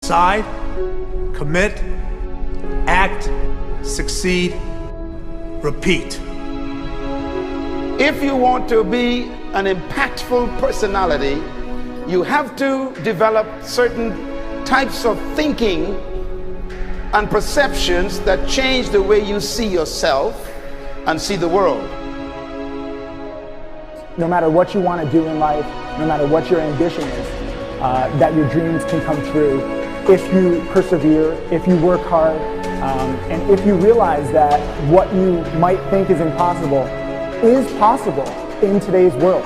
Decide, commit, act, succeed, repeat. If you want to be an impactful personality, you have to develop certain types of thinking and perceptions that change the way you see yourself and see the world. No matter what you want to do in life, no matter what your ambition is, that your dreams can come true if you persevere, if you work hard, and if you realize that what you might think is impossible is possible in today's world.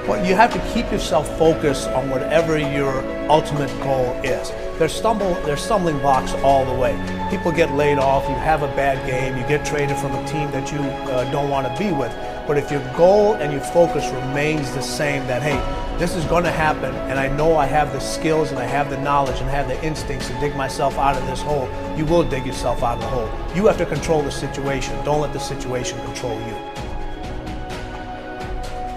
Well, you have to keep yourself focused on whatever your ultimate goal is. There's stumbling blocks all the way. People get laid off, you have a bad game, you get traded from a team that you don't want to be with. But if your goal and your focus remains the same, that hey, this is going to happen, and I know I have the skills and I have the knowledge and I have the instincts to dig myself out of this hole, you will dig yourself out of the hole. You have to control the situation. Don't let the situation control you.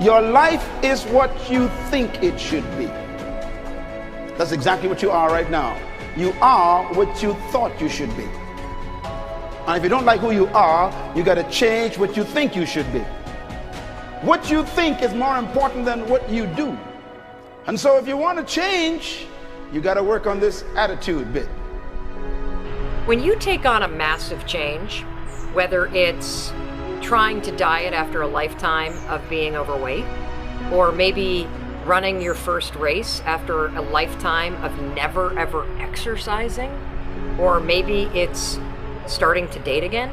Your life is what you think it should be. That's exactly what you are right now. You are what you thought you should be. And if you don't like who you are, you got to change what you think you should be. What you think is more important than what you do. And so if you want to change, you got to work on this attitude bit. When you take on a massive change, whether it's trying to diet after a lifetime of being overweight, or maybe running your first race after a lifetime of never ever exercising, or maybe it's starting to date again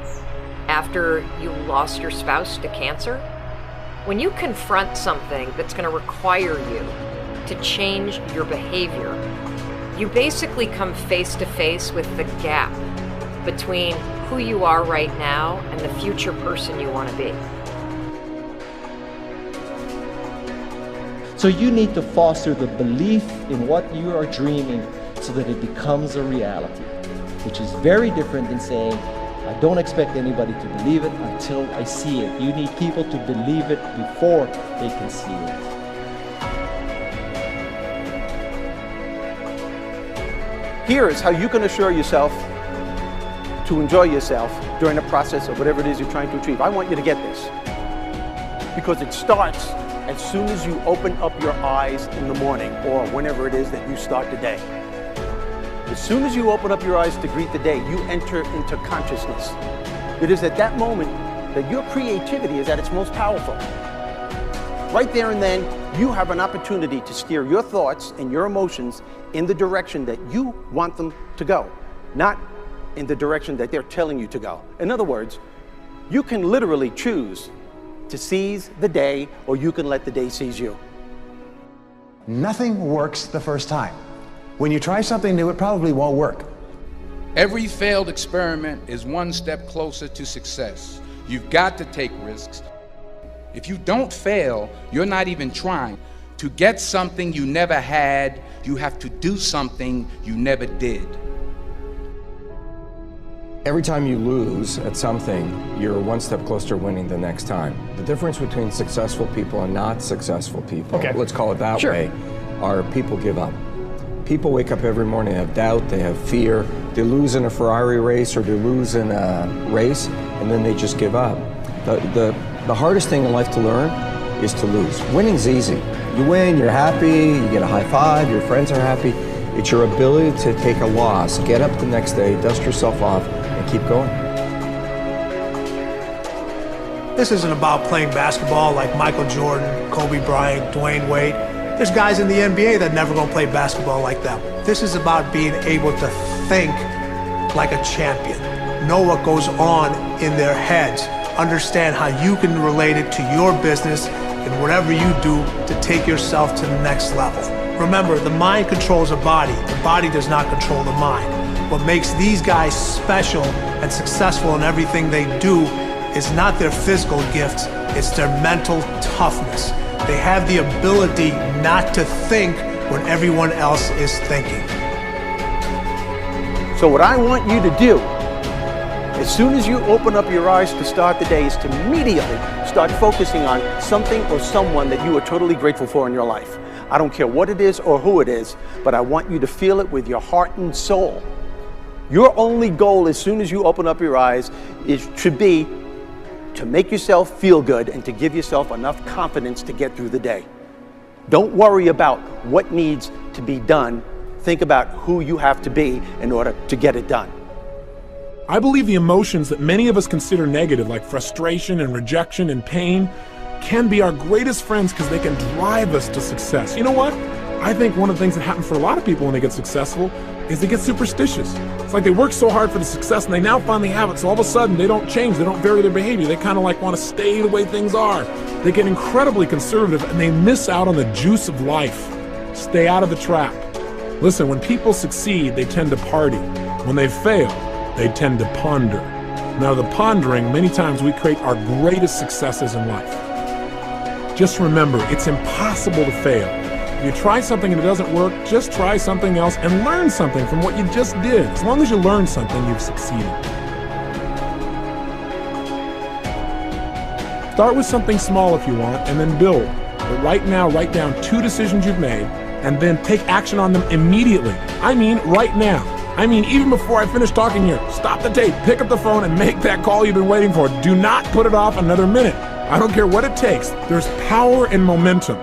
after you lost your spouse to cancer. When you confront something that's going to require you to change your behavior, you basically come face to face with the gap between who you are right now and the future person you want to be. So you need to foster the belief in what you are dreaming so that it becomes a reality, which is very different than saying, I don't expect anybody to believe it until I see it. You need people to believe it before they can see it. Here is how you can assure yourself to enjoy yourself during the process of whatever it is you're trying to achieve. I want you to get this, because it starts as soon as you open up your eyes in the morning, or whenever it is that you start the day. As soon as you open up your eyes to greet the day, you enter into consciousness. It is at that moment that your creativity is at its most powerful. Right there and then, you have an opportunity to steer your thoughts and your emotions in the direction that you want them to go, not in the direction that they're telling you to go. In other words, you can literally choose to seize the day, or you can let the day seize you. Nothing works the first time. When you try something new, it probably won't work. Every failed experiment is one step closer to success. You've got to take risks. If you don't fail, you're not even trying. To get something you never had, you have to do something you never did. Every time you lose at something, you're one step closer to winning the next time. The difference between successful people and not successful people, let's call it that way, are people give up. People wake up every morning, they have doubt, they have fear, they lose in a Ferrari race or they lose in a race, and then they just give up. The hardest thing in life to learn is to lose. Winning's easy. You win, you're happy, you get a high five, your friends are happy. It's your ability to take a loss, get up the next day, dust yourself off, and keep going. This isn't about playing basketball like Michael Jordan, Kobe Bryant, Dwayne Wade. There's guys in the NBA that never gonna play basketball like them. This is about being able to think like a champion, know what goes on in their heads, understand how you can relate it to your business and whatever you do to take yourself to the next level. Remember, the mind controls the body does not control the mind. What makes these guys special and successful in everything they do is not their physical gifts, it's their mental toughness. They have the ability not to think when everyone else is thinking. So what I want you to do, as soon as you open up your eyes to start the day, is to immediately start focusing on something or someone that you are totally grateful for in your life. I don't care what it is or who it is, but I want you to feel it with your heart and soul. Your only goal as soon as you open up your eyes should be to make yourself feel good and to give yourself enough confidence to get through the day. Don't worry about what needs to be done. Think about who you have to be in order to get it done. I believe the emotions that many of us consider negative, like frustration and rejection and pain, can be our greatest friends because they can drive us to success. You know what? I think one of the things that happens for a lot of people when they get successful is they get superstitious. It's like they work so hard for the success and they now finally have it, so all of a sudden they don't change, they don't vary their behavior, they kind of like want to stay the way things are. They get incredibly conservative and they miss out on the juice of life. Stay out of the trap. Listen, when people succeed, they tend to party. When they fail, they tend to ponder. Now, the pondering, many times we create our greatest successes in life. Just remember, it's impossible to fail. If you try something and it doesn't work, just try something else and learn something from what you just did. As long as you learn something, you've succeeded. Start with something small if you want, and then build. But right now, write down 2 decisions you've made, and then take action on them immediately. I mean, right now. I mean, even before I finish talking here, stop the tape, pick up the phone, and make that call you've been waiting for. Do not put it off another minute. I don't care what it takes. There's power in momentum.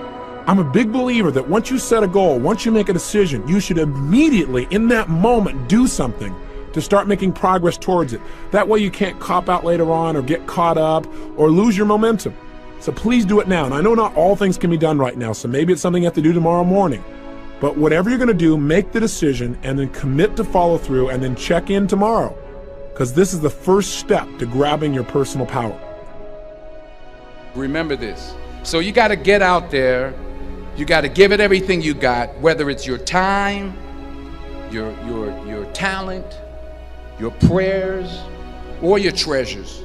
I'm a big believer that once you set a goal, once you make a decision, you should immediately, in that moment, do something to start making progress towards it. That way you can't cop out later on or get caught up or lose your momentum. So please do it now. And I know not all things can be done right now, so maybe it's something you have to do tomorrow morning. But whatever you're going to do, make the decision and then commit to follow through and then check in tomorrow. Because this is the first step to grabbing your personal power. Remember this. So you got to get out there. You got to give it everything you got, whether it's your time, your talent, your prayers, or your treasures.